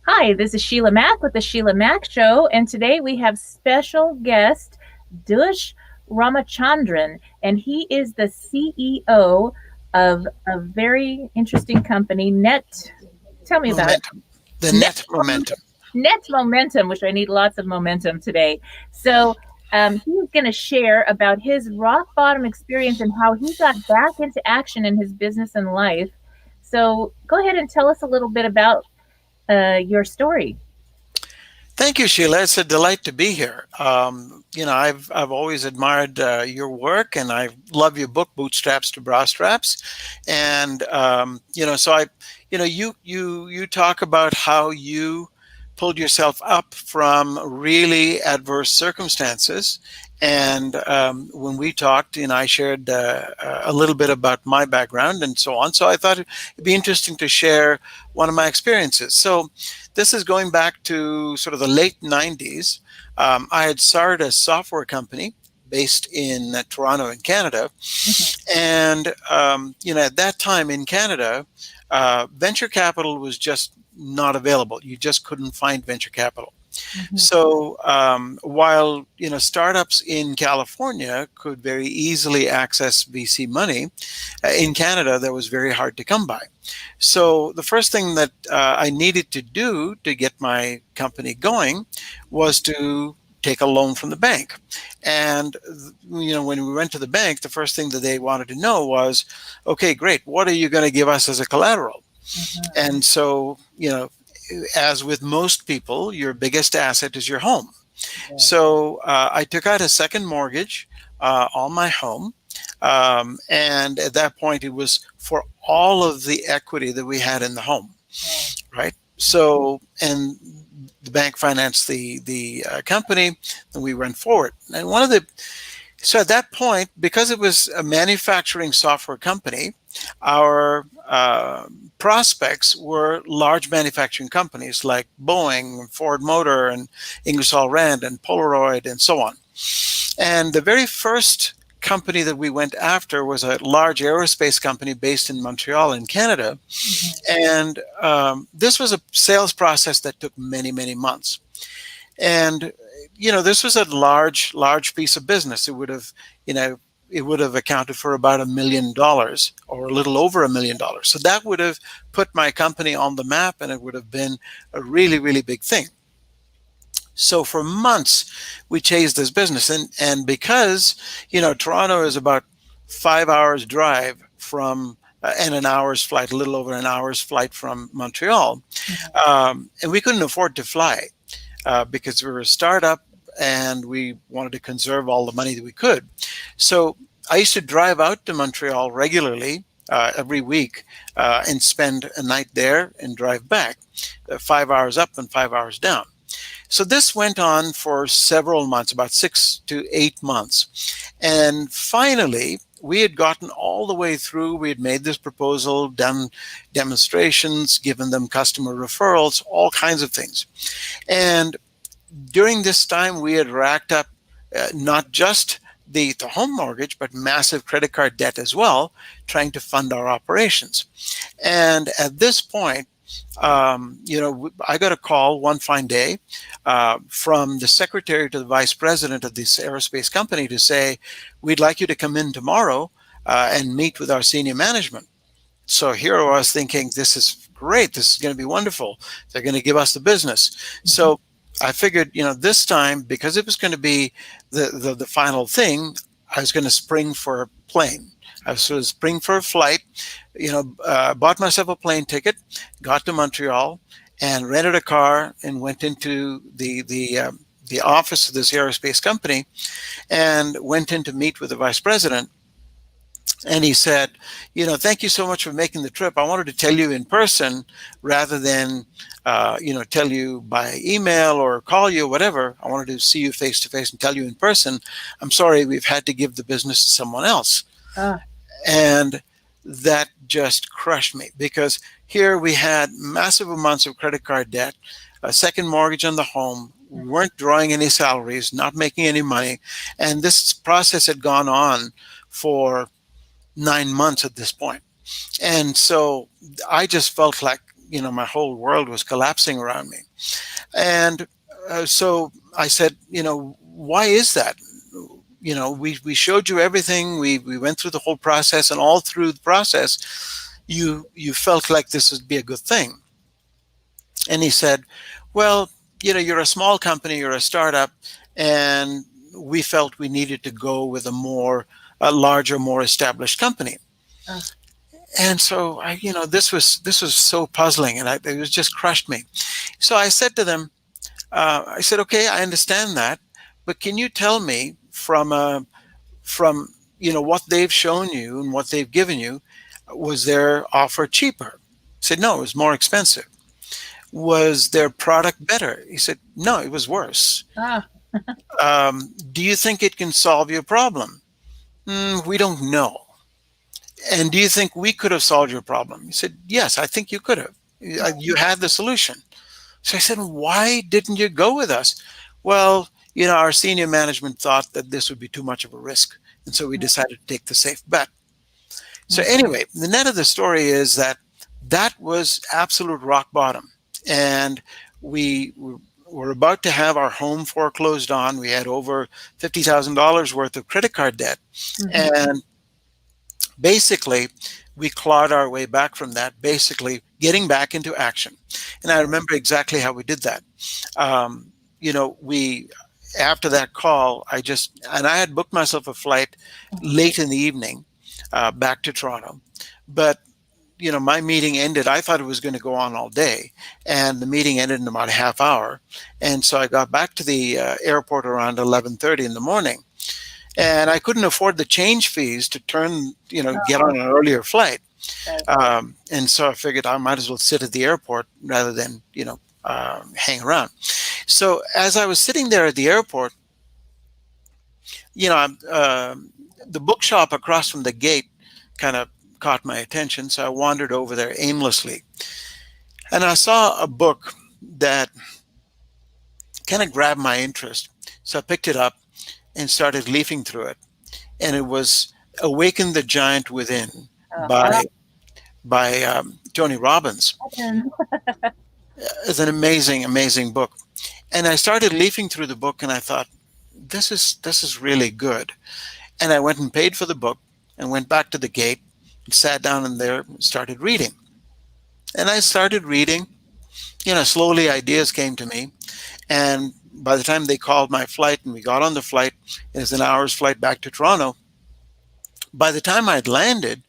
Hi, this is Sheila Mack with the Sheila Mack Show, and today we have special guest Dush Ramachandran, and he is the CEO of a very interesting company, Net. Tell me about it. Momentum. The Net net momentum. Net Momentum, which I need lots of momentum today. So he's going to share about his rock bottom experience and how he got back into action in his business and life. So go ahead and tell us a little bit about your story. Thank you, Sheila. It's a delight to be here. I've always admired your work, and I love your book, Bootstraps to Bra Straps. And so you talk about how you pulled yourself up from really adverse circumstances. And when we talked, I shared a little bit about my background and so on. So I thought it'd be interesting to share one of my experiences. So this is going back to sort of the late 90s. I had started a software company based in Toronto in Canada. And, at that time in Canada, venture capital was just not available. You just couldn't find venture capital. So while startups in California could very easily access VC money, in Canada that was very hard to come by. So the first thing that I needed to do to get my company going was to take a loan from the bank. And when we went to the bank, the first thing that they wanted to know was, okay, great, what are you going to give us as a collateral? And so as with most people, your biggest asset is your home. So I took out a second mortgage on my home. And at that point, it was for all of the equity that we had in the home, right? So, and the bank financed the company, and we went forward. And so at that point, because it was a manufacturing software company, our prospects were large manufacturing companies like Boeing, Ford Motor, and Ingersoll Rand, and Polaroid, and so on. And the very first company that we went after was a large aerospace company based in Montreal in Canada. And this was a sales process that took many, many months. And, this was a large piece of business. It would have accounted for about $1 million or a little over $1 million. So that would have put my company on the map, and it would have been a really, really big thing. So for months, we chased this business. And because, Toronto is about 5 hours drive from, and an hour's flight, a little over an hour's flight from Montreal. And we couldn't afford to fly because we were a startup and we wanted to conserve all the money that we could. So I used to drive out to Montreal regularly every week and spend a night there and drive back, 5 hours up and 5 hours down. So this went on for several months, about 6 to 8 months. And finally, we had gotten all the way through. We had made this proposal, done demonstrations, given them customer referrals, all kinds of things. And during this time, we had racked up not just the home mortgage, but massive credit card debt as well, trying to fund our operations. And at this point, I got a call one fine day from the secretary to the vice president of this aerospace company to say, we'd like you to come in tomorrow and meet with our senior management. So here I was thinking, this is great. This is going to be wonderful. They're going to give us the business. So I figured, this time, because it was going to be the final thing, I was going to spring for a plane. I was going to spring for a flight, bought myself a plane ticket, got to Montreal, and rented a car and went into the office of this aerospace company and went in to meet with the vice president. And he said, thank you so much for making the trip. I wanted to tell you in person rather than, tell you by email or call you or whatever. I wanted to see you face to face and tell you in person. I'm sorry, we've had to give the business to someone else. And that just crushed me, because here we had massive amounts of credit card debt, a second mortgage on the home, we weren't drawing any salaries, not making any money. And this process had gone on for 9 months at this point. And so I just felt like my whole world was collapsing around me. And so I said, why is that? We showed you everything. We went through the whole process, and all through the process, you felt like this would be a good thing. And he said, well, you're a small company, you're a startup, and we felt we needed to go with a larger, more established company. Uh, And so this was so puzzling, and it was just crushed me. So I said to them, I said, okay, I understand that, but can you tell me from what they've shown you and what they've given you, was their offer cheaper? I said, no, it was more expensive. Was their product better? He said, no, it was worse. ah, Do you think it can solve your problem? We don't know. And do you think we could have solved your problem? He said, yes, I think you could have. You had the solution. So I said, why didn't you go with us? Well, our senior management thought that this would be too much of a risk. And so we decided to take the safe bet. So anyway, the net of the story is that was absolute rock bottom. And we were about to have our home foreclosed on. We had over $50,000 worth of credit card debt. mhm. And basically, we clawed our way back from that, basically getting back into action. And I remember exactly how we did that. We after that call, I had booked myself a flight late in the evening back to Toronto, but my meeting ended. I thought it was going to go on all day, and the meeting ended in about a half hour. And so I got back to the airport around 11:30 in the morning, and I couldn't afford the change fees to get on an earlier flight. Right. And so I figured I might as well sit at the airport rather than, hang around. So as I was sitting there at the airport, the bookshop across from the gate kind of caught my attention. So I wandered over there aimlessly, and I saw a book that kind of grabbed my interest. So I picked it up and started leafing through it. And it was Awaken the Giant Within Uh-huh. by Tony Robbins. It's an amazing, amazing book. And I started leafing through the book, and I thought, this is really good. And I went and paid for the book and went back to the gate and sat down in there and started reading. And I started reading. Slowly ideas came to me. And by the time they called my flight and we got on the flight, it was an hour's flight back to Toronto. By the time I'd landed,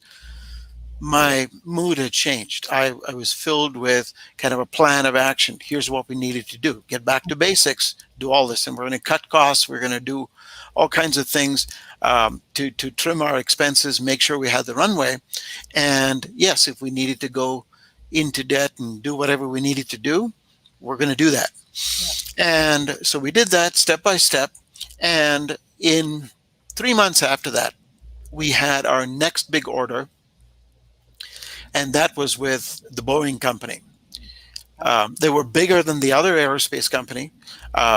my mood had changed. I was filled with kind of a plan of action. Here's what we needed to do: get back to basics, do all this, and we're going to cut costs. We're going to do all kinds of things to trim our expenses, make sure we had the runway. And yes, if we needed to go into debt and do whatever we needed to do, we're going to do that. Yeah. And so we did that step by step. And in 3 months after that, we had our next big order, and that was with the Boeing company. They were bigger than the other aerospace company,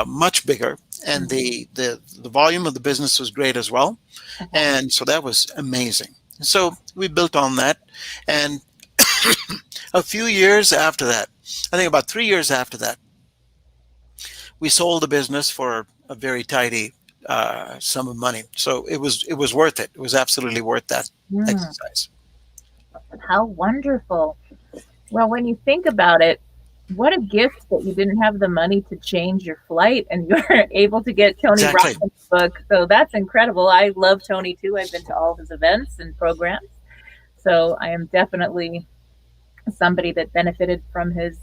much bigger, and the volume of the business was great as well. And so that was amazing. So we built on that, and a few years after that, I think about 3 years after that, we sold the business for a very tidy sum of money. So it was worth it. It was absolutely worth that Mm, exercise. how wonderful. Well, when you think about it, what a gift that you didn't have the money to change your flight and you're able to get Tony Exactly. Robbins' book. So that's incredible. I love Tony too. I've been to all his events and programs. So I am definitely somebody that benefited from his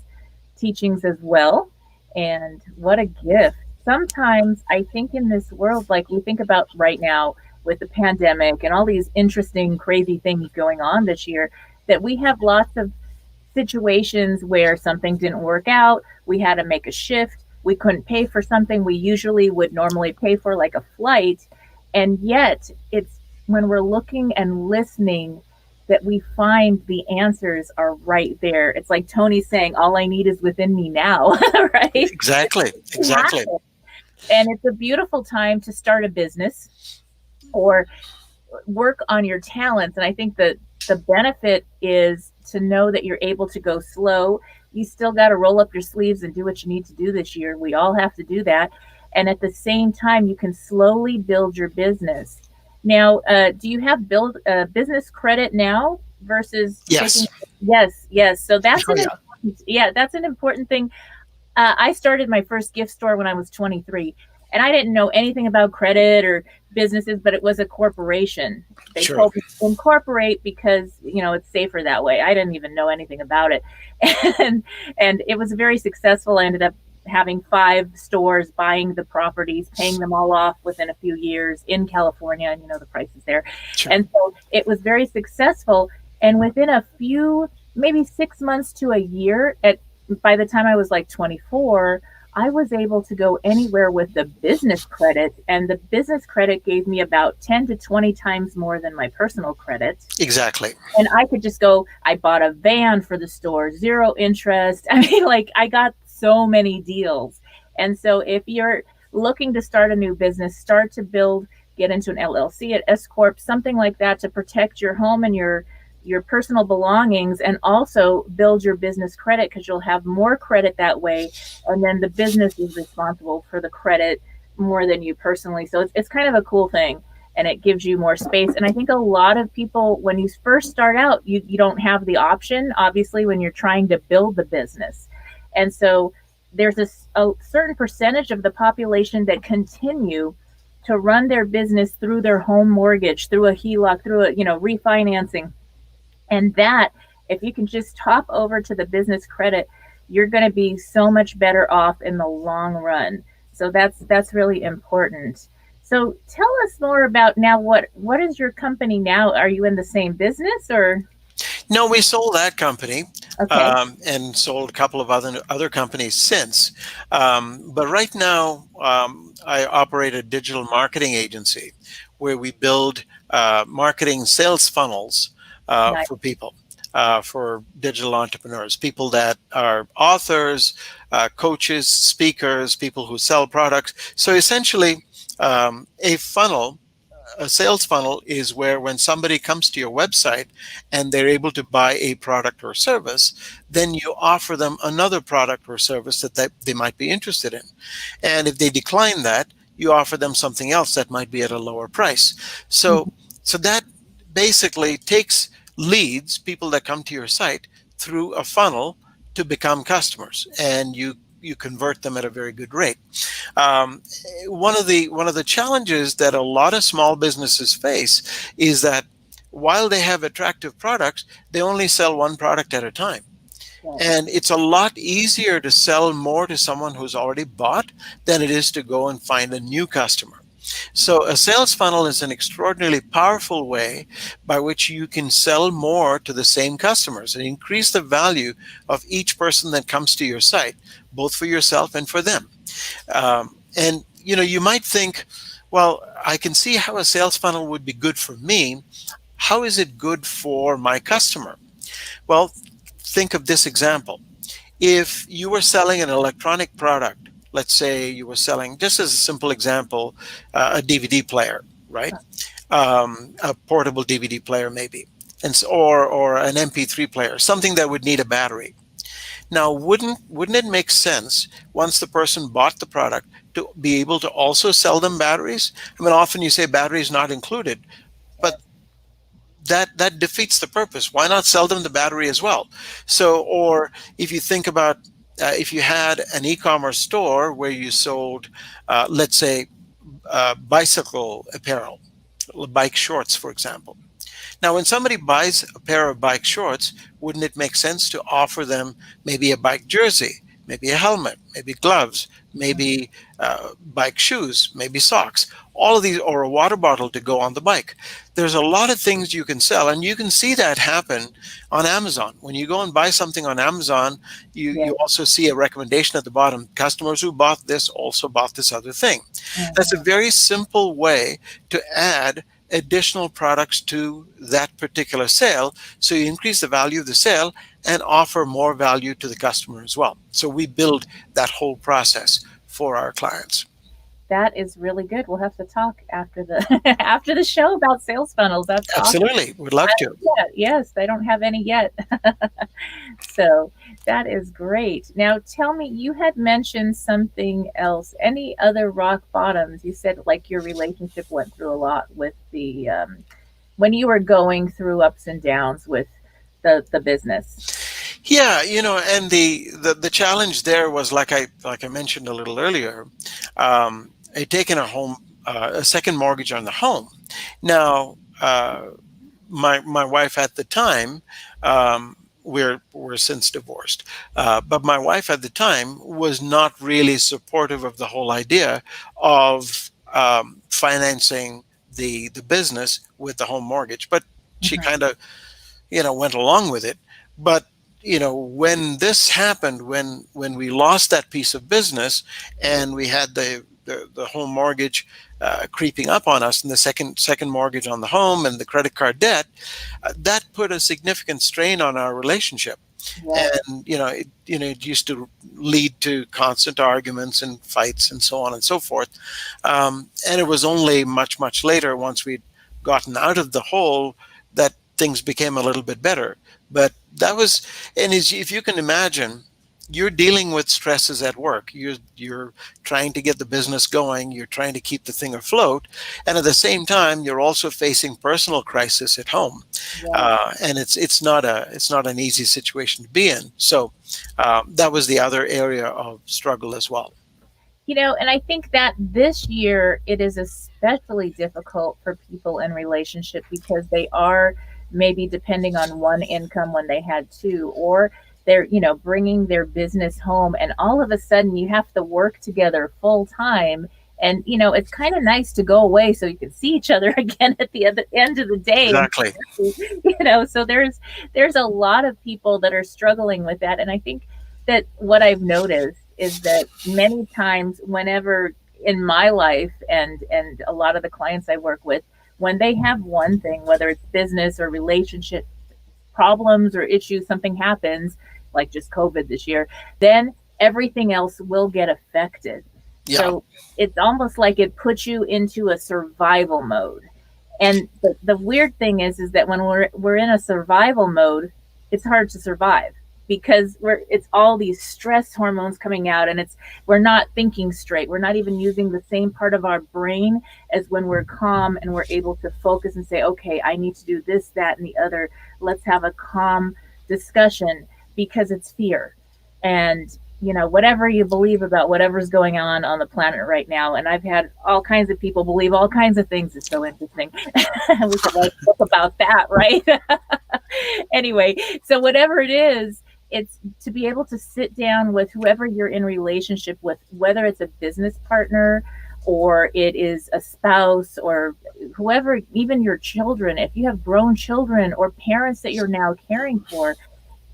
teachings as well. And what a gift. Sometimes I think in this world, like we think about right now with the pandemic and all these interesting, crazy things going on this year, that we have lots of situations where something didn't work out. We had to make a shift. We couldn't pay for something we usually would normally pay for, like a flight. And yet, it's when we're looking and listening that we find the answers are right there. It's like Tony saying, all I need is within me now, right? Exactly. Exactly. And it's a beautiful time to start a business or work on your talents. And I think that the benefit is to know that you're able to go slow. You still got to roll up your sleeves and do what you need to do this year. We all have to do that. And at the same time, you can slowly build your business. Now, do you have build business credit now versus taking? Yes. Yes, yes. So that's Oh an yeah. important, yeah, that's an important thing. I started my first gift store when I was 23, and I didn't know anything about credit or businesses, but it was a corporation. They Sure. told me incorporate because it's safer that way. I didn't even know anything about it, and it was very successful. I ended up having 5 stores, buying the properties, paying them all off within a few years in California, and the prices there, Sure. and so it was very successful. And within a few, maybe 6 months to a year, at by the time I was like 24, I was able to go anywhere with the business credit, and the business credit gave me about 10 to 20 times more than my personal credit. Exactly. And I could just go, I bought a van for the store, 0 interest. I mean, like, I got so many deals. And so if you're looking to start a new business, start to build, get into an LLC, an S corp, something like that, to protect your home and your personal belongings, and also build your business credit, because you'll have more credit that way, and then the business is responsible for the credit more than you personally. So it's kind of a cool thing, and it gives you more space. And I think a lot of people, when you first start out, you don't have the option, obviously, when you're trying to build the business. And so there's a certain percentage of the population that continue to run their business through their home mortgage, through a HELOC, through a refinancing. And that, if you can just top over to the business credit, you're going to be so much better off in the long run. So that's really important. So tell us more about now, what is your company now? Are you in the same business, or? No, we sold that company, Okay. and sold a couple of other companies since. But right now, I operate a digital marketing agency where we build marketing sales funnels Nice. for people. For digital entrepreneurs, people that are authors, coaches, speakers, people who sell products. So essentially, a sales funnel is where, when somebody comes to your website and they're able to buy a product or service, then you offer them another product or service that they might be interested in. And if they decline that, you offer them something else that might be at a lower price. So, Mhm. so that basically takes leads, people that come to your site, through a funnel to become customers, and you convert them at a very good rate. Um, one of the challenges that a lot of small businesses face is that while they have attractive products, they only sell one product at a time. Yes. And it's a lot easier to sell more to someone who's already bought than it is to go and find a new customer. So a sales funnel is an extraordinarily powerful way by which you can sell more to the same customers and increase the value of each person that comes to your site, both for yourself and for them. And you might think, well, I can see how a sales funnel would be good for me. How is it good for my customer? Well, think of this example. If you were selling an electronic product, let's say you were selling, just as a simple example, a DVD player, right? A portable DVD player, maybe, or an MP3 player, something that would need a battery. Now, wouldn't it make sense, once the person bought the product, to be able to also sell them batteries? I mean, often you say batteries not included, but that defeats the purpose. Why not sell them the battery as well? So, or if you think about, if you had an e-commerce store where you sold, let's say, bicycle apparel, bike shorts, for example. Now, when somebody buys a pair of bike shorts, wouldn't it make sense to offer them maybe a bike jersey, maybe a helmet, maybe gloves, maybe bike shoes, maybe socks, all of these, or a water bottle to go on the bike? There's a lot of things you can sell, and you can see that happen on Amazon. When you go and buy something on Amazon, you Yes. also see a recommendation at the bottom. Customers who bought this also bought this other thing. That's a Mhm. very simple way to add additional products to that particular sale. So you increase the value of the sale and offer more value to the customer as well. So we build that whole process for our clients. That is really good. We'll have to talk after the after the show about sales funnels. That's awesome. Absolutely, would love to. Yeah, yes, they don't have any yet. So that is great. Now tell me, you had mentioned something else. Any other rock bottoms? You said like your relationship went through a lot with the when you were going through ups and downs with the business. Yeah, and the challenge there was like I mentioned a little earlier. I'd taken a second mortgage on the home. Now, my wife at the time, we're since divorced, but my wife at the time was not really supportive of the whole idea of financing the business with the home mortgage. But she Mhm. kind of went along with it. But when this happened, when we lost that piece of business and we had the home mortgage creeping up on us, and the second mortgage on the home and the credit card debt, that put a significant strain on our relationship. Yes. And it used to lead to constant arguments and fights and so on and so forth. And it was only much later, once we'd gotten out of the hole, that things became a little bit better. But that was, and if you can imagine, you're dealing with stresses at work. You're trying to get the business going. You're trying to keep the thing afloat, and at the same time, you're also facing personal crisis at home. Yes. And it's not an easy situation to be in. So that was the other area of struggle as well. And I think that this year it is especially difficult for people in relationship because they are maybe depending on one income when they had two, or they're, bringing their business home, and all of a sudden you have to work together full time. And, it's kind of nice to go away so you can see each other again at the end of the day. And, Exactly. so there's a lot of people that are struggling with that. And I think that what I've noticed is that many times, whenever in my life and a lot of the clients I work with, when they have one thing, whether it's business or relationship problems or issues, something happens, like just COVID this year, then everything else will get affected. Yeah. So it's almost like it puts you into a survival mode. And the weird thing is that when we're in a survival mode, it's hard to survive because it's all these stress hormones coming out, and we're not thinking straight. We're not even using the same part of our brain as when we're calm and we're able to focus and say, okay, I need to do this, that, and the other. Let's have a calm discussion, because it's fear. And whatever you believe about whatever's going on the planet right now, and I've had all kinds of people believe all kinds of things. It's so interesting. We could write a book about that, right? Anyway, so whatever it is, it's to be able to sit down with whoever you're in relationship with, whether it's a business partner or it is a spouse or whoever, even your children, if you have grown children or parents that you're now caring for,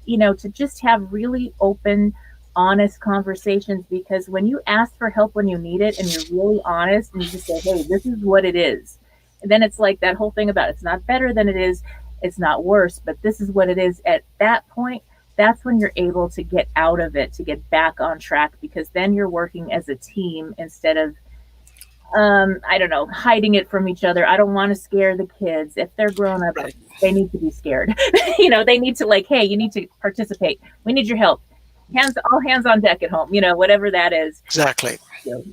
to just have really open, honest conversations. Because when you ask for help when you need it and you're really honest and you just say, hey, this is what it is, and then it's like that whole thing about it's not better than it is, it's not worse, but this is what it is. At that point, that's when you're able to get out of it, to get back on track, because then you're working as a team instead of I don't know, hiding it from each other. I don't want to scare the kids. If they're grown up, Right. they need to be scared. They need to, like, hey, you need to participate. We need your help. All hands on deck at home, whatever that is. Exactly.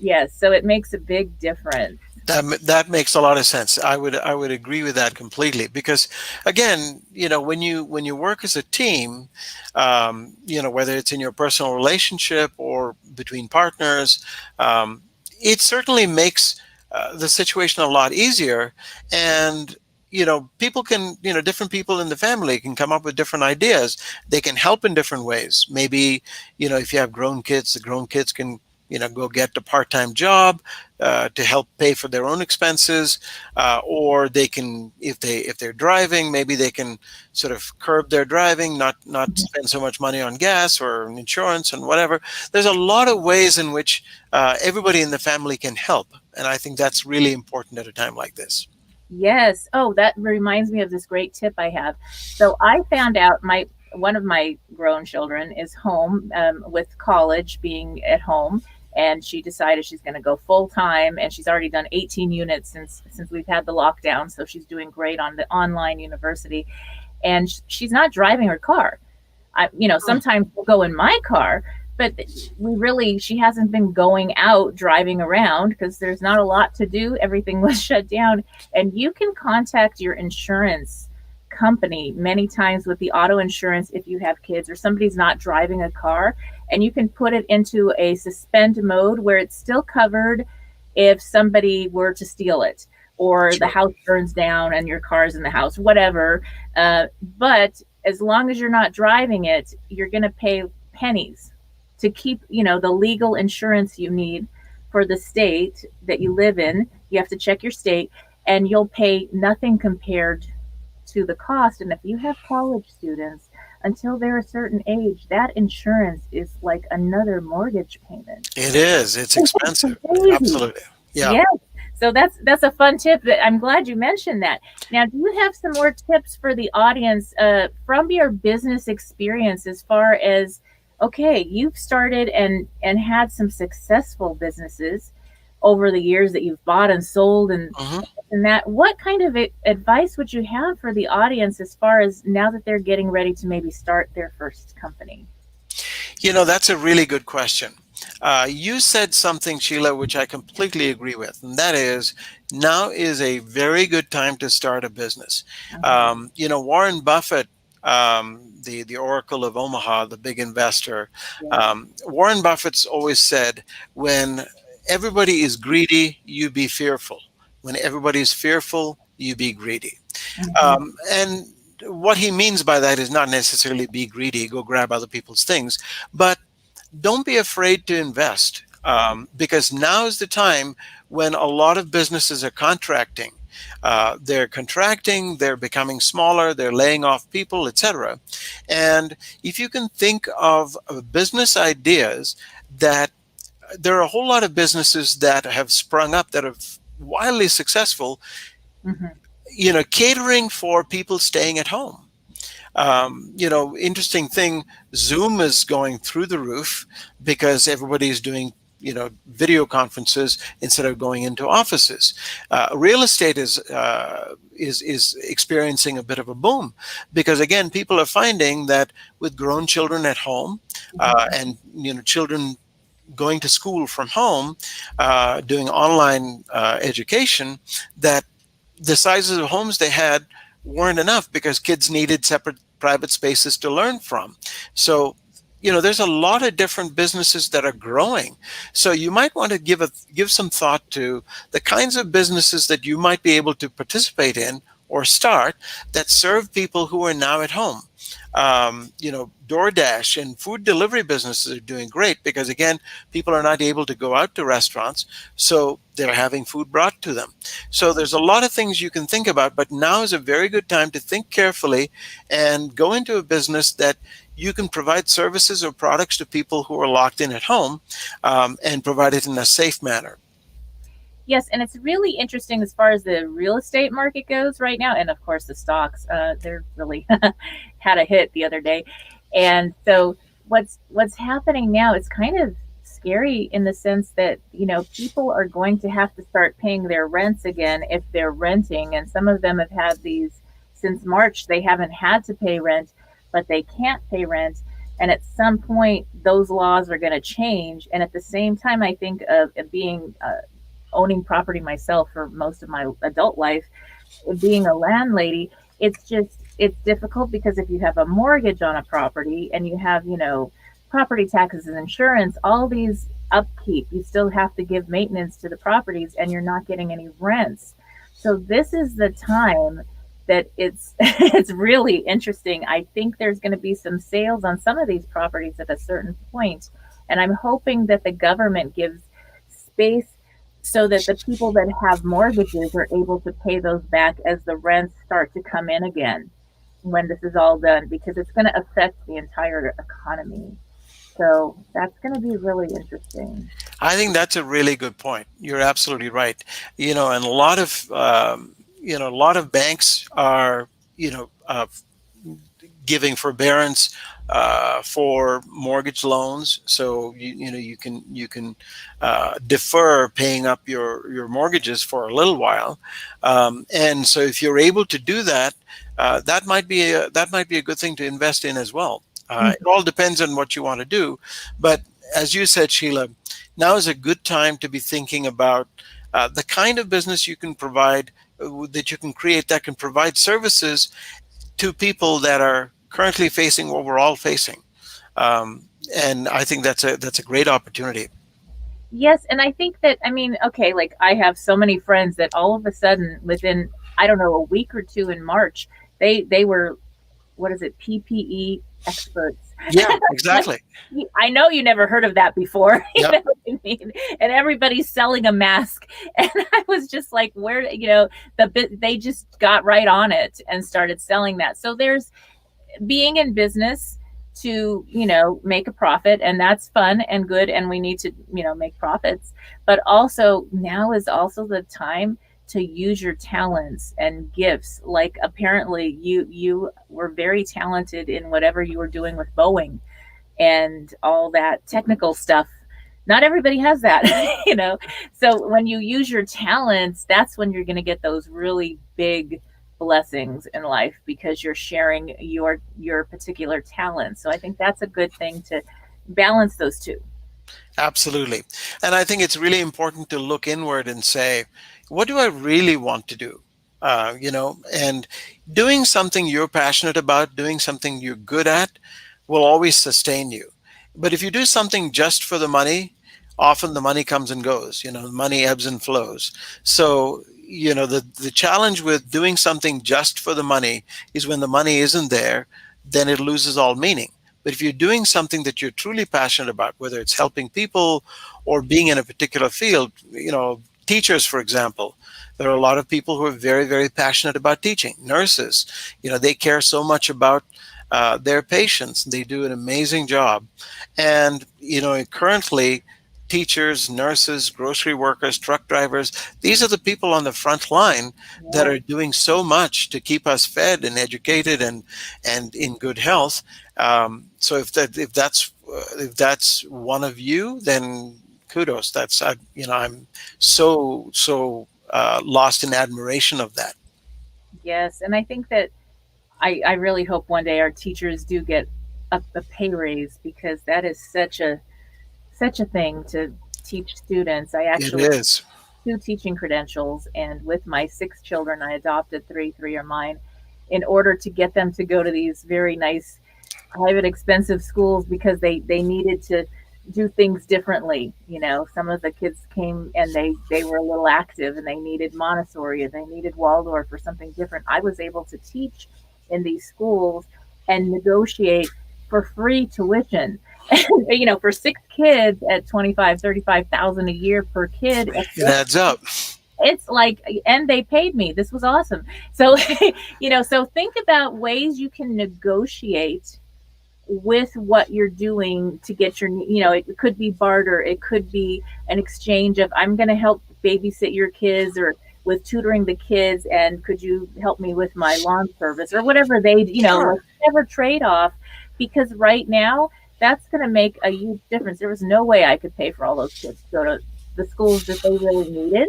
Yes. So it makes a big difference. That makes a lot of sense. I would agree with that completely, because again, when you work as a team, whether it's in your personal relationship or between partners, it certainly makes the situation a lot easier. And people can, different people in the family can come up with different ideas. They can help in different ways. Maybe if you have grown kids, the grown kids can go get a part-time job to help pay for their own expenses, or they can, if they're driving, maybe they can sort of curb their driving, not spend so much money on gas or insurance and whatever. There's a lot of ways in which everybody in the family can help, and I think that's really important at a time like this. Yes. Oh, that reminds me of this great tip I have. So I found out one of my grown children is home with college being at home. and she decided she's going to go full time, and she's already done 18 units since we've had the lockdown, so she's doing great on the online university, and she's not driving her car. Sometimes we'll go in my car, but she hasn't been going out driving around because there's not a lot to do. Everything was shut down. And you can contact your insurance company many times with the auto insurance if you have kids or somebody's not driving a car, and you can put it into a suspend mode where it's still covered if somebody were to steal it or the Sure. house burns down and your car's in the house, whatever. But as long as you're not driving it, you're going to pay pennies to keep, the legal insurance you need for the state that you live in. You have to check your state, and you'll pay nothing compared to the cost. And if you have college students, until they're a certain age, that insurance is like another mortgage payment. It is. It's It's expensive. crazy. Absolutely. Yeah. Yes. So that's a fun tip that I'm glad you mentioned that. Now, do you have some more tips for the audience from your business experience as far as, okay, you've started and had some successful businesses over the years that you've bought and sold Hmm. and that, what kind of advice would you have for the audience as far as now that they're getting ready to maybe start their first company? That's a really good question. You said something, Sheila, which I completely agree with, and that is now is a very good time to start a business. Uh-huh. Warren Buffett, the Oracle of Omaha, the big investor, Yeah. Warren Buffett's always said, when everybody is greedy, you be fearful. When everybody is fearful, you be greedy. Hmm. And what he means by that is not necessarily be greedy, go grab other people's things, but don't be afraid to invest, because now is the time when a lot of businesses are contracting. They're contracting, they're becoming smaller, they're laying off people, etc. And if you can think of business ideas that there are a whole lot of businesses that have sprung up that are wildly successful, Hmm. catering for people staying at home. Interesting thing, Zoom is going through the roof because everybody's doing, video conferences instead of going into offices. Real estate is experiencing a bit of a boom because again, people are finding that with grown children at home, and children going to school from home, doing online education, that the sizes of homes they had weren't enough because kids needed separate private spaces to learn from. So, there's a lot of different businesses that are growing. So you might want to give some thought to the kinds of businesses that you might be able to participate in or start that serve people who are now at home. DoorDash and food delivery businesses are doing great because again, people are not able to go out to restaurants, so they're having food brought to them. So there's a lot of things you can think about, but now is a very good time to think carefully and go into a business that you can provide services or products to people who are locked in at home, and provide it in a safe manner. Yes, and it's really interesting as far as the real estate market goes right now, and of course the stocks. They're really had a hit the other day, and so what's happening now is kind of scary in the sense that people are going to have to start paying their rents again if they're renting, and some of them have had these since March. They haven't had to pay rent, but they can't pay rent. And at some point, those laws are going to change. And at the same time, I think of it being owning property myself for most of my adult life, being a landlady, it's difficult because if you have a mortgage on a property and you have, property taxes and insurance, all these upkeep, you still have to give maintenance to the properties and you're not getting any rents. So this is the time that it's it's really interesting. I think there's going to be some sales on some of these properties at a certain point, and I'm hoping that the government gives space so that the people that have mortgages are able to pay those back as the rents start to come in again when this is all done, because it's going to affect the entire economy. So that's going to be really interesting. I think that's a really good point. You're absolutely right. And a lot of banks are, giving forbearance for mortgage loans, so you can defer paying up your mortgages for a little while, and so if you're able to do that, that might be a good thing to invest in as well. It all depends on what you want to do, but as you said, Sheila, now is a good time to be thinking about the kind of business you can provide, that you can create, that can provide services to people that are currently facing what we're all facing. And I think that's a great opportunity. Yes, and I think that, I mean, okay, like I have so many friends that all of a sudden within, I don't know, a week or two in March, they were, what is it, PPE experts. Yeah, Like, exactly. I know you never heard of that before, you Yep. know what I mean? And everybody's selling a mask. And I was just like, where, they just got right on it and started selling that. So there's being in business to, make a profit, and that's fun and good, and we need to, make profits. But also now is also the time to use your talents and gifts. Like apparently you were very talented in whatever you were doing with Boeing and all that technical stuff. Not everybody has that, So when you use your talents, that's when you're going to get those really big blessings in life, because you're sharing your particular talent. So I think that's a good thing to balance those two. Absolutely. And I think it's really important to look inward and say, what do I really want to do? And doing something you're passionate about, doing something you're good at, will always sustain you. But if you do something just for the money, often the money comes and goes. Money ebbs and flows. So, the challenge with doing something just for the money is when the money isn't there, then it loses all meaning. But if you're doing something that you're truly passionate about, whether it's helping people or being in a particular field, teachers, for example, there are a lot of people who are very, very passionate about teaching. Nurses, they care so much about their patients. They do an amazing job. And, currently, teachers, nurses, grocery workers, truck drivers, these are the people on the front line that Yeah. are doing so much to keep us fed and educated and in good health. So if that's one of you, then kudos. I'm so lost in admiration of that. Yes, and I think that I really hope one day our teachers do get a pay raise, because that is such a thing to teach students. I It actually is. two teaching credentials, and with my six children, I adopted three are mine, in order to get them to go to these very nice private expensive schools, because they needed to do things differently. Some of the kids came and they were a little active, and they needed Montessori, and they needed Waldorf or something different. I was able to teach in these schools and negotiate for free tuition. For six kids at 25, 35,000 a year per kid, It adds up. it's like, and they paid me. This was awesome. So, so think about ways you can negotiate with what you're doing to get it could be barter, it could be an exchange of, I'm going to help babysit your kids, or with tutoring the kids, and could you help me with my lawn service, or whatever Sure. whatever trade off. Because right now, that's going to make a huge difference. There was no way I could pay for all those kids to go to the schools that they really needed,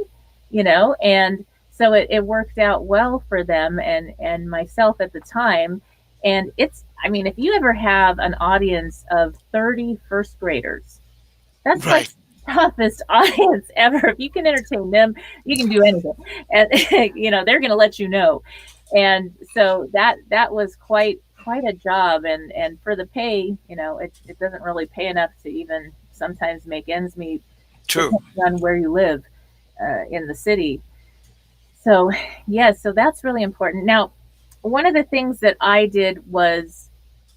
and so it worked out well for them and myself at the time. And it's, I mean, if you ever have an audience of 30 first graders, that's like Right. the toughest audience ever. If you can entertain them, you can do anything. And they're going to let you know. And so that was quite a job. And for the pay, it doesn't really pay enough to even sometimes make ends meet, True. depending on where you live in the city. So, yes, so that's really important. Now, one of the things that I did was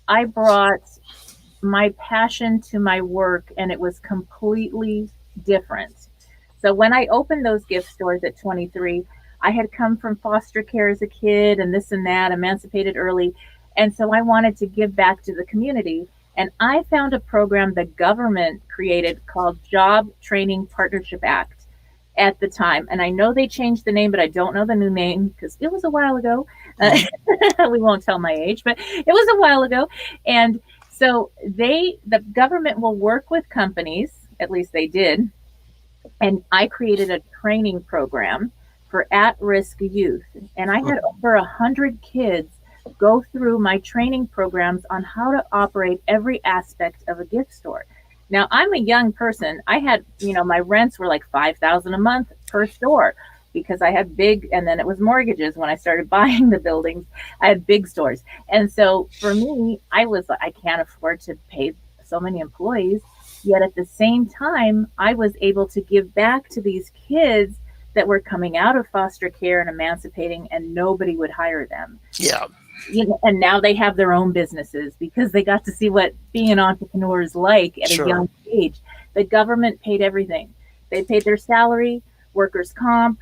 I brought my passion to my work, and it was completely different. So when I opened those gift stores at 23, I had come from foster care as a kid and this and that, emancipated early. And so I wanted to give back to the community. And I found a program the government created called Job Training Partnership Act at the time. And I know they changed the name, but I don't know the new name because it was a while ago. Mhm. We won't tell my age, but it was a while ago. And so the government will work with companies, at least they did, and I created a training program for at-risk youth. And I had over 100 kids go through my training programs on how to operate every aspect of a gift store. Now I'm a young person. I had, my rents were like 5,000 a month per store because I had big, and then it was mortgages when I started buying the buildings. I had big stores. And so for me, I can't afford to pay so many employees. Yet at the same time, I was able to give back to these kids that were coming out of foster care and emancipating, and nobody would hire them. Yeah, And now they have their own businesses because they got to see what being an entrepreneur is like at a sure. young age. The government paid everything. They paid their salary, workers' comp,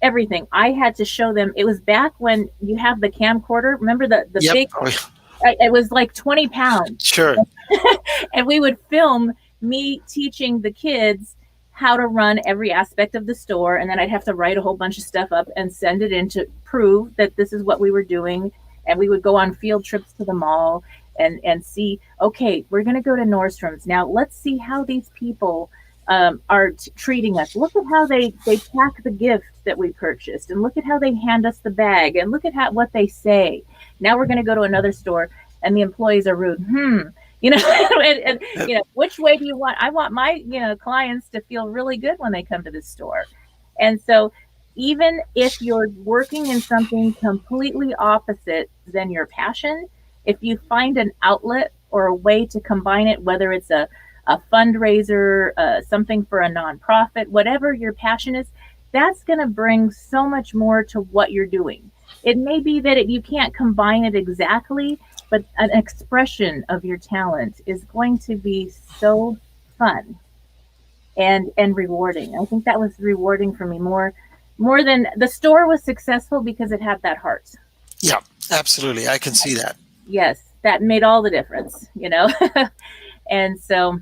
everything. I had to show them. It was back when you have the camcorder. Remember the Yep. big, Oh, yeah. it was like 20 pounds. Sure. And we would film me teaching the kids how to run every aspect of the store, and then I'd have to write a whole bunch of stuff up and send it in to prove that this is what we were doing. And we would go on field trips to the mall and see, okay, we're going to go to Nordstrom's now. Let's see how these people are treating us. Look at how they pack the gift that we purchased, and look at how they hand us the bag, and look at what they say. Now we're going to go to another store, and the employees are rude. And Uh, which way do you want? I want my clients to feel really good when they come to the store. And so even if you're working in something completely opposite than your passion, if you find an outlet or a way to combine it, whether it's a fundraiser, something for a nonprofit, whatever your passion is, that's going to bring so much more to what you're doing. It may be that you can't combine it exactly, but an expression of your talent is going to be so fun and rewarding. I think that was rewarding for me more than the store was successful because it had that heart. yeah, absolutely. I can see that. Yes, that made all the difference. And so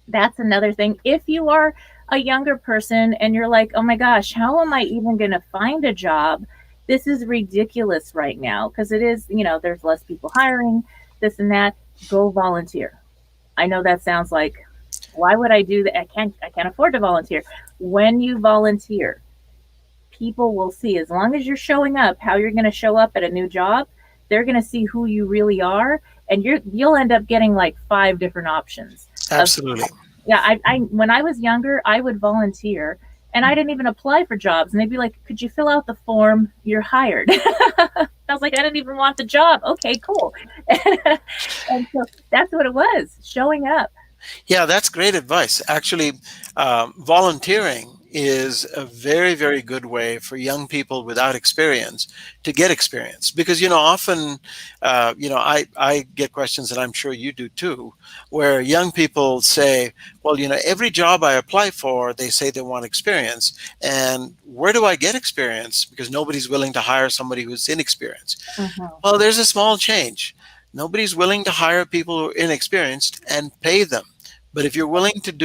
that's another thing. If you are a younger person and you're like, oh my gosh, how am I even going to find a job? This is ridiculous right now because it is, there's less people hiring, this and that. Go volunteer. I know that sounds like, why would I do that? I can't afford to volunteer. When you volunteer, people will see, as long as you're showing up, how you're going to show up at a new job, they're going to see who you really are, and you'll end up getting like 5 different options of, Absolutely. yeah. I when I was younger, I would volunteer and I didn't even apply for jobs, and they'd be like, could you fill out the form, you're hired. I was like, I didn't even want the job. Okay, cool. And so that's what it was, showing up. Yeah, that's great advice. Actually, volunteering is a very, very good way for young people without experience to get experience. Because, often, I get questions, and I'm sure you do too, where young people say, well, every job I apply for, they say they want experience. And where do I get experience? Because nobody's willing to hire somebody who's inexperienced. Mhm. Well, there's a small change. Nobody's willing to hire people who are inexperienced and pay them. But if you're willing to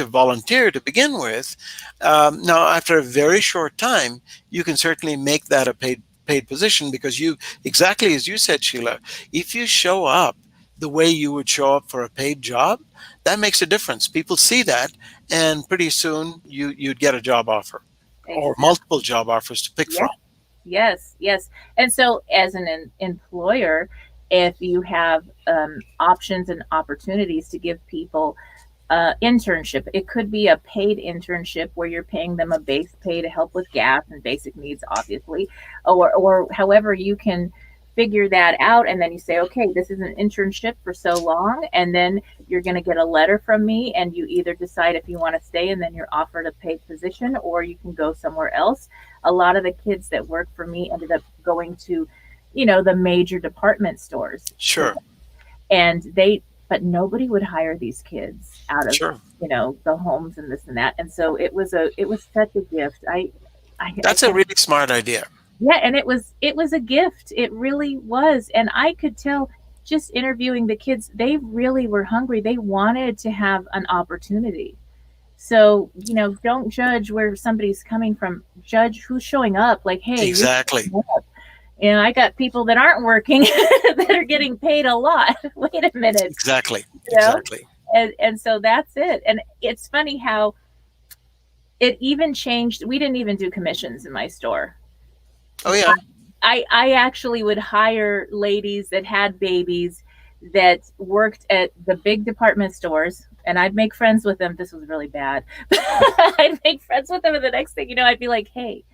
volunteer to begin with, now after a very short time, you can certainly make that a paid position, because exactly as you said, Sheila, if you show up the way you would show up for a paid job, that makes a difference. People see that, and pretty soon you'd get a job offer or Exactly. multiple job offers to pick from. Yes, yes, yes. And so, as an employer, if you have options and opportunities to give people internship, it could be a paid internship where you're paying them a base pay to help with gas and basic needs, obviously, or however you can figure that out. And then you say, okay, this is an internship for so long, and then you're going to get a letter from me, and you either decide if you want to stay and then you're offered a paid position, or you can go somewhere else. A lot of the kids that work for me ended up going to, the major department stores. Sure, And but nobody would hire these kids out of, sure. the homes and this and that. And so it was such a gift. I That's a really smart idea. Yeah, and it was a gift. It really was. And I could tell, just interviewing the kids, they really were hungry. They wanted to have an opportunity. So, don't judge where somebody's coming from. Judge who's showing up. Like, hey, you're Exactly. showing up. And I got people that aren't working that are getting paid a lot. Wait a minute, Exactly. you know? Exactly. And so that's it. And it's funny how it even changed. We didn't even do commissions in my store. Oh yeah. I actually would hire ladies that had babies that worked at the big department stores, and I'd make friends with them. This was really bad. I'd make friends with them, and the next thing you know, I'd be like, hey,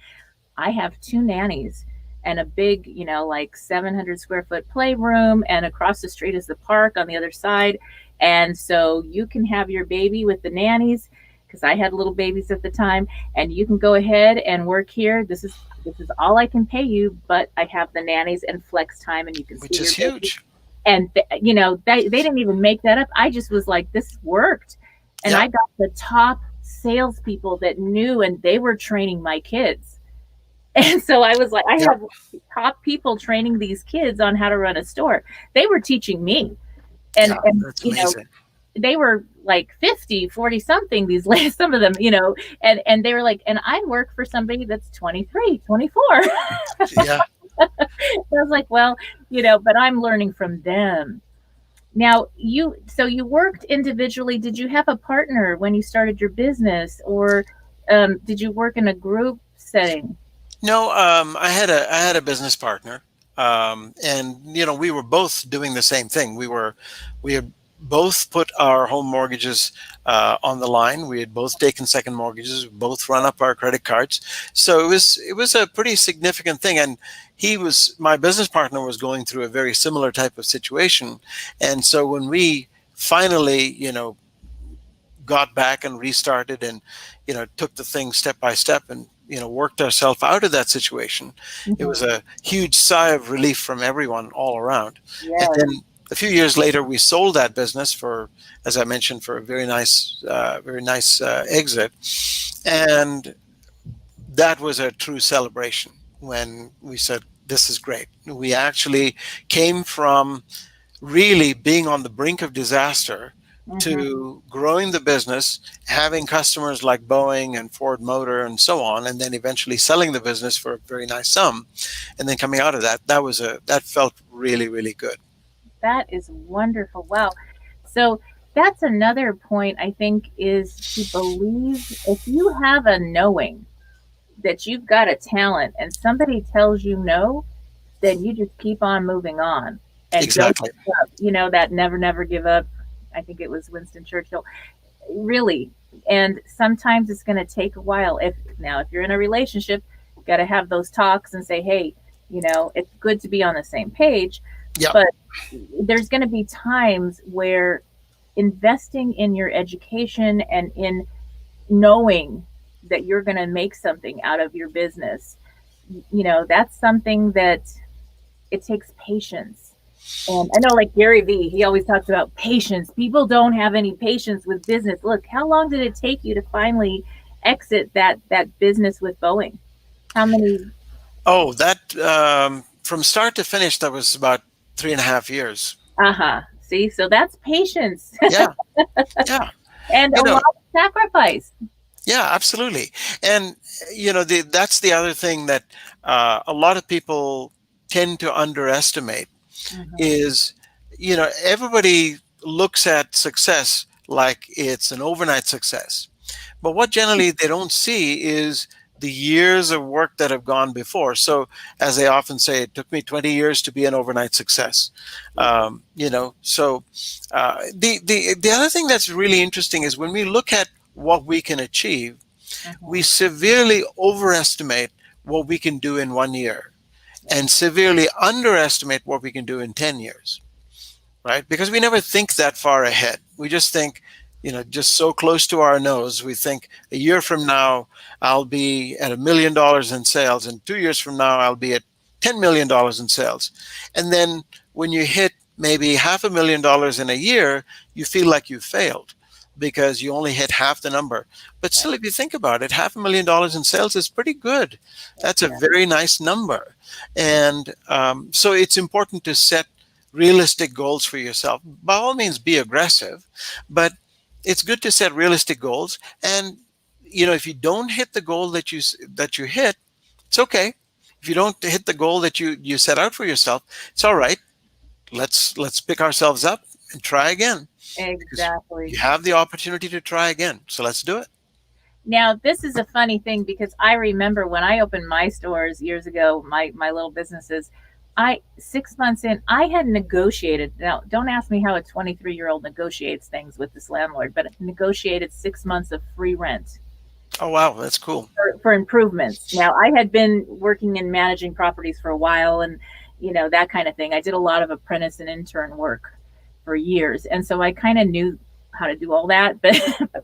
I have two nannies and a big, like 700 square foot playroom, and across the street is the park on the other side. And so you can have your baby with the nannies because I had little babies at the time, and you can go ahead and work here. This is all I can pay you, but I have the nannies and flex time, and you can see Which is your baby. huge. And they didn't even make that up. I just was like, this worked, and Yeah. I got the top salespeople that knew, and they were training my kids. And so I was like, I Yeah. have top people training these kids on how to run a store. They were teaching me. And, Yeah. and That's you know, amazing. they were like 50, 40 something, these last, some of them, and they were like, and I work for somebody that's 23, 24. Yeah. I was like, well, but I'm learning from them. Now, so you worked individually. Did you have a partner when you started your business, or did you work in a group setting? No, I had a business partner, and we were both doing the same thing. We had both put our home mortgages on the line. We had both taken second mortgages. We both run up our credit cards. So it was a pretty significant thing. And my business partner was going through a very similar type of situation. And so when we finally, got back and restarted and took the thing step by step and worked ourselves out of that situation, it was Mhm. a huge sigh of relief from everyone all around. And Yes. then a few years later we sold that business for, as I mentioned, for a very nice exit. And that was a true celebration when we said, this is great. We actually came from really being on the brink of disaster Mhm. to growing the business, having customers like Boeing and Ford Motor and so on, and then eventually selling the business for a very nice sum, and then coming out of that, that felt really, really good. That is wonderful. Wow. So that's another point I think is to believe if you have a knowing that you've got a talent and somebody tells you no, then you just keep on moving on and don't Exactly. give up. That never, never give up. I think it was Winston Churchill. Really. And sometimes it's going to take a while. If you're in a relationship, you got to have those talks and say, hey, it's good to be on the same page, Yeah. but there's going to be times where investing in your education and in knowing that you're going to make something out of your business, that's something that it takes patience. And I know, like Gary Vee, he always talks about patience. People don't have any patience with business. Look, how long did it take you to finally exit that business with Boeing? How many? Oh, that from start to finish, that was about 3.5 years. Uh-huh. See, so that's patience Yeah. Yeah. and You a know, lot of sacrifice. yeah, absolutely. And that's the other thing that a lot of people tend to underestimate Mhm. is, everybody looks at success like it's an overnight success. But what generally they don't see is the years of work that have gone before. So, as they often say, it took me 20 years to be an overnight success. The other thing that's really interesting is when we look at what we can achieve, we Mhm. severely overestimate what we can do in 1 year and severely underestimate what we can do in 10 years, right? Because we never think that far ahead. We just think, just so close to our nose. We think a year from now, I'll be at $1 million in sales, and 2 years from now, I'll be at $10 million in sales. And then when you hit maybe $500,000 in a year, you feel like you failed because you only hit half the number. But Right. still, if you think about it, $500,000 in sales is pretty good. That's a Yeah. very nice number. And so it's important to set realistic goals for yourself. By all means, be aggressive, but it's good to set realistic goals. And if you don't hit the goal that you hit, it's okay. If you don't hit the goal that you set out for yourself, it's all right. Let's pick ourselves up and try again, because Exactly. you have the opportunity to try again. So let's do it. Now, this is a funny thing because I remember when I opened my stores years ago, my little businesses, I 6 months in, I had negotiated. Now, don't ask me how a 23-year-old negotiates things with this landlord, but negotiated 6 months of free rent Oh wow, that's cool. for improvements. Now, I had been working in managing properties for a while and, that kind of thing. I did a lot of apprentice and intern work for years. And so I kind of knew how to do all that, but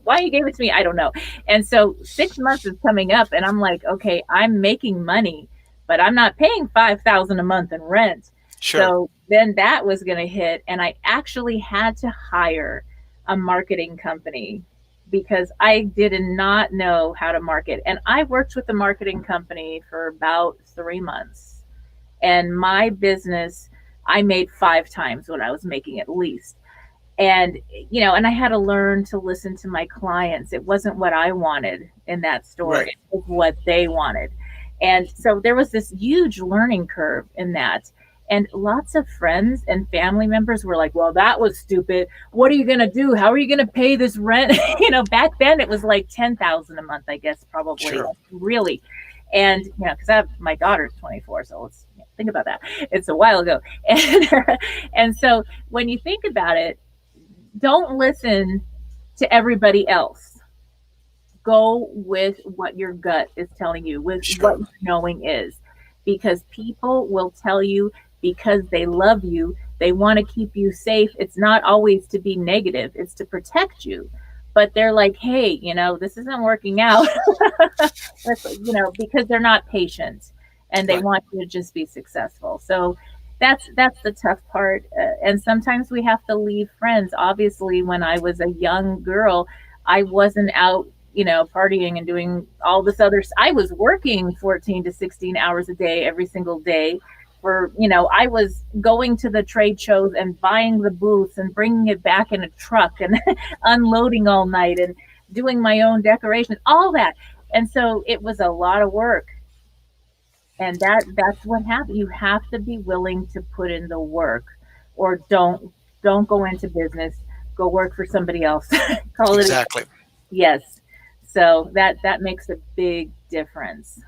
why you gave it to me, I don't know. And so 6 months is coming up and I'm like, okay, I'm making money, but I'm not paying 5,000 a month in rent. Sure. So then that was going to hit and I actually had to hire a marketing company because I did not know how to market. And I worked with the marketing company for about 3 months. And my business, I made 5 times what I was making at least. And, and I had to learn to listen to my clients. It wasn't what I wanted in that store, Right. it was what they wanted. And so there was this huge learning curve in that. And lots of friends and family members were like, well, that was stupid. What are you going to do? How are you going to pay this rent? Back then it was like 10,000 a month, I guess, probably, Sure. like, really. And, because I have my daughter's 24, so let's think about that. It's a while ago. And so when you think about it, don't listen to everybody else. Go with what your gut is telling you, with what Sure. your knowing is. Because people will tell you because they love you, they want to keep you safe. It's not always to be negative, it's to protect you. But they're like, hey, this isn't working out. Because they're not patient and they Right. want you to just be successful. So that's the tough part. And sometimes we have to leave friends. Obviously, when I was a young girl, I wasn't out, partying and doing all this other. I was working 14 to 16 hours a day every single day. I was going to the trade shows and buying the booths and bringing it back in a truck and unloading all night and doing my own decorations, all that. And so it was a lot of work. And that's what happened. You have to be willing to put in the work or don't go into business. Go work for somebody else. Call it a, Exactly. yes. So that makes a big difference.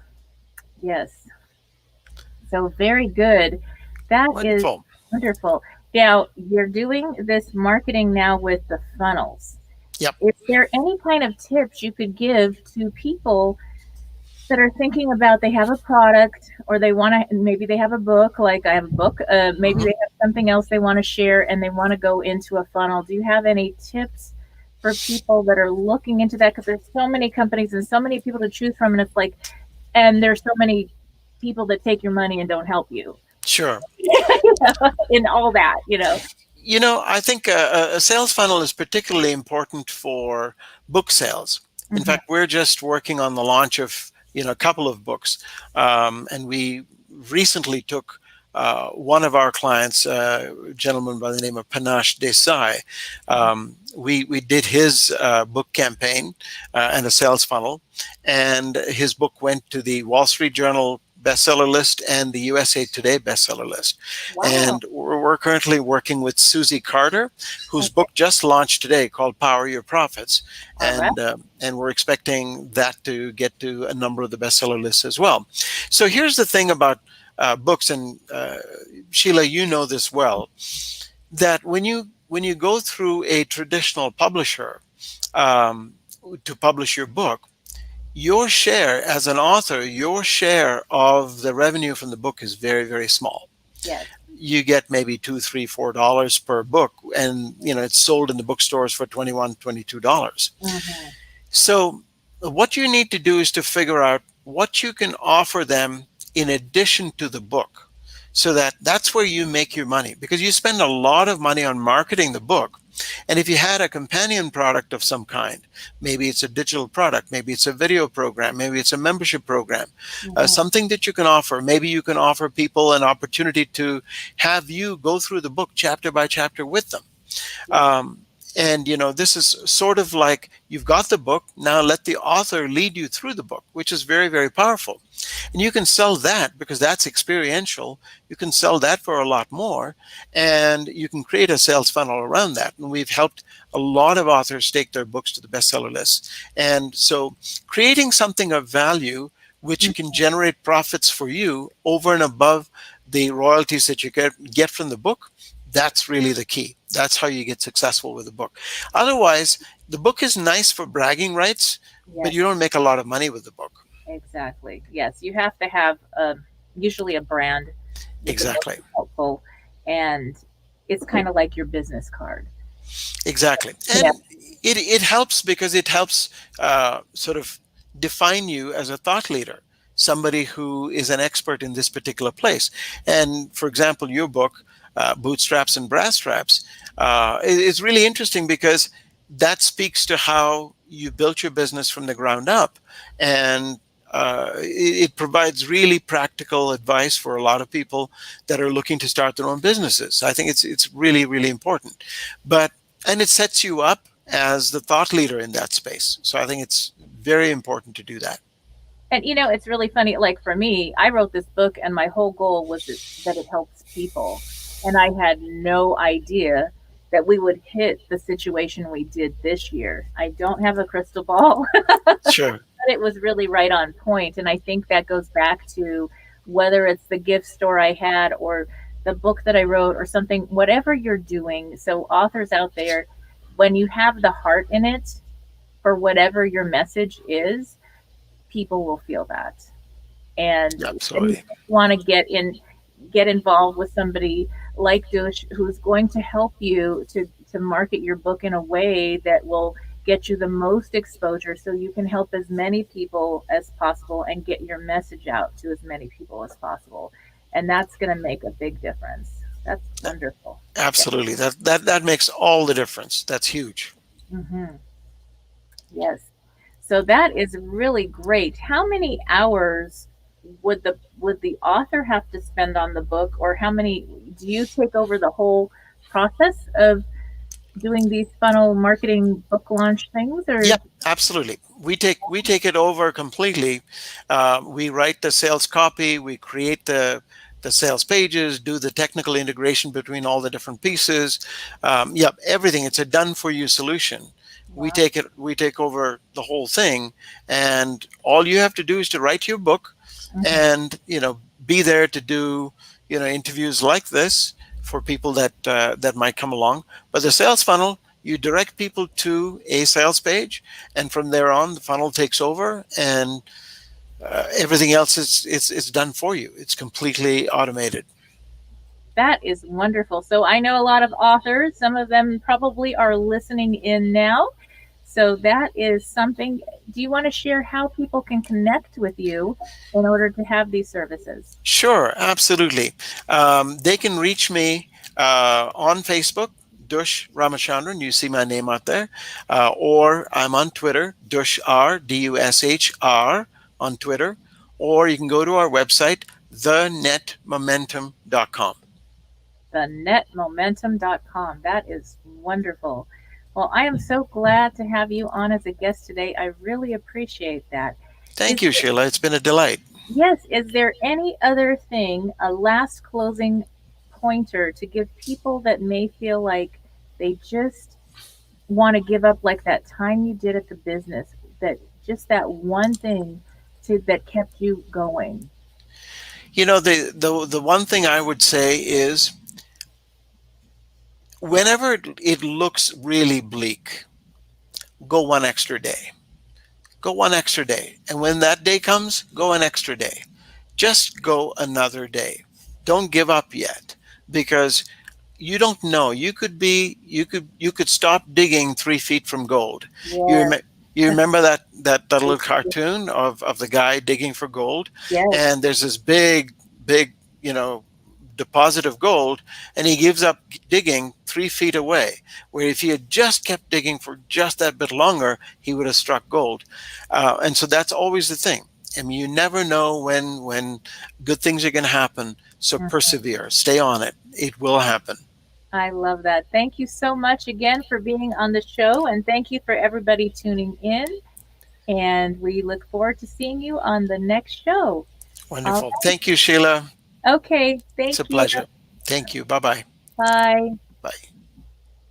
Yes. So very good. That is Wonderful. wonderful. Now you're doing this marketing now with the funnels. Yep. Is there any kind of tips you could give to people that are thinking about they have a product or they want to, maybe they have a book, like I have a book, maybe Hmm. they have something else they want to share and they want to go into a funnel. Do you have any tips for people that are looking into that? Because there's so many companies and so many people to choose from, and it's like, and there's so many people that take your money and don't help you. Sure. In all that, I think a sales funnel is particularly important for book sales. In Mhm. fact, we're just working on the launch of a couple of books, and we recently took one of our clients, a gentleman by the name of Panache Desai. We did his book campaign and a sales funnel, and his book went to the Wall Street Journal bestseller list and the USA Today bestseller list. Wow. And we're currently working with Susie Carter, whose book just launched today called Power Your Profits, All right. and we're expecting that to get to a number of the bestseller lists as well. So here's the thing about books, and Sheila, you know this well, that when you go through a traditional publisher um, to publish your book, your share as an author, your share of the revenue from the book is very, very small. Yes. You get maybe $2, $3, $4 per book, and it's sold in the bookstores for $21, $22. Hmm. So what you need to do is to figure out what you can offer them in addition to the book, so that's where you make your money, because you spend a lot of money on marketing the book. And if you had a companion product of some kind, maybe it's a digital product, maybe it's a video program, maybe it's a membership program, Hmm. something that you can offer. Maybe you can offer people an opportunity to have you go through the book chapter by chapter with them. Yes. Um, And this is sort of like you've got the book, now let the author lead you through the book, which is very, very powerful. And you can sell that because that's experiential. You can sell that for a lot more, and you can create a sales funnel around that. And we've helped a lot of authors take their books to the bestseller list. And so creating something of value which can generate profits for you over and above the royalties that you get from the book, that's really the key. That's how you get successful with a book. Otherwise, the book is nice for bragging rights, but Yes, you don't make a lot of money with the book. exactly. Yes, you have to have usually a brand with the book Exactly. is helpful, and it's kind of like your business card. Exactly. You know, And it helps because it helps sort of define you as a thought leader, somebody who is an expert in this particular place. And for example, your book, Bootstraps and Brass Straps, is really interesting because that speaks to how you built your business from the ground up. And it provides really practical advice for a lot of people that are looking to start their own businesses. I think it's really, really important. But and it sets you up as the thought leader in that space. So I think it's very important to do that. and it's really funny. Like for me, I wrote this book, and my whole goal was that it helps people, and I had no idea that we would hit the situation we did this year. I don't have a crystal ball, Sure. it was really right on point. And I think that goes back to whether it's the gift store I had or the book that I wrote or something, whatever you're doing. So, authors out there, when you have the heart in it for whatever your message is, people will feel that. And then you Absolutely. want to get involved with somebody like Dush who's going to help you to market your book in a way that will get you the most exposure so you can help as many people as possible and get your message out to as many people as possible. And that's going to make a big difference. That's wonderful. Yeah. Absolutely. That makes all the difference. That's huge. Hmm. Yes. So that is really great. How many hours would the author have to spend on the book, or how many do you take over the whole process of doing these funnel marketing book launch things, or Yep, absolutely. We take it over completely. We write the sales copy. We create the sales pages. Do the technical integration between all the different pieces. Yep, everything. It's a done for you solution. We wow. take it. We take over the whole thing, and all you have to do is to write your book, Mhm. and be there to do interviews like this for people that might come along. But the sales funnel, you direct people to a sales page, and from there on, the funnel takes over, and everything else is done for you. It's completely automated. That is wonderful. So I know a lot of authors, some of them probably are listening in now. So that is something. Do you want to share how people can connect with you in order to have these services? Sure, absolutely. They can reach me on Facebook, Dush Ramachandran. You see my name out there, or I'm on Twitter, Dush R, Dushr on Twitter, or you can go to our website, thenetmomentum.com. Thenetmomentum.com. That is wonderful. Well, I am so glad to have you on as a guest today. I really appreciate that. Is Thank you, Sheila. It's been a delight. Yes, is there any other thing, a last closing pointer to give people that may feel like they just want to give up, like that time you did at the business, that just that one thing that kept you going? The one thing I would say is whenever it looks really bleak, go one extra day. Go one extra day. And when that day comes, go an extra day. Just go another day. Don't give up yet, because you don't know. You could stop digging 3 feet from gold. You Yes, rem- you remember that little cartoon of the guy digging for gold, yes, and there's this big deposit of gold, and he gives up digging 3 feet away. Where if he had just kept digging for just that bit longer, he would have struck gold. And so that's always the thing. I mean, you never know when good things are going to happen. So mhm. persevere, stay on it. It will happen. I love that. Thank you so much again for being on the show, and thank you for everybody tuning in. And we look forward to seeing you on the next show. All Wonderful. Thank you, Sheila. right. Okay. It's Thank a you. pleasure. Thank you. Bye bye. Bye. Bye.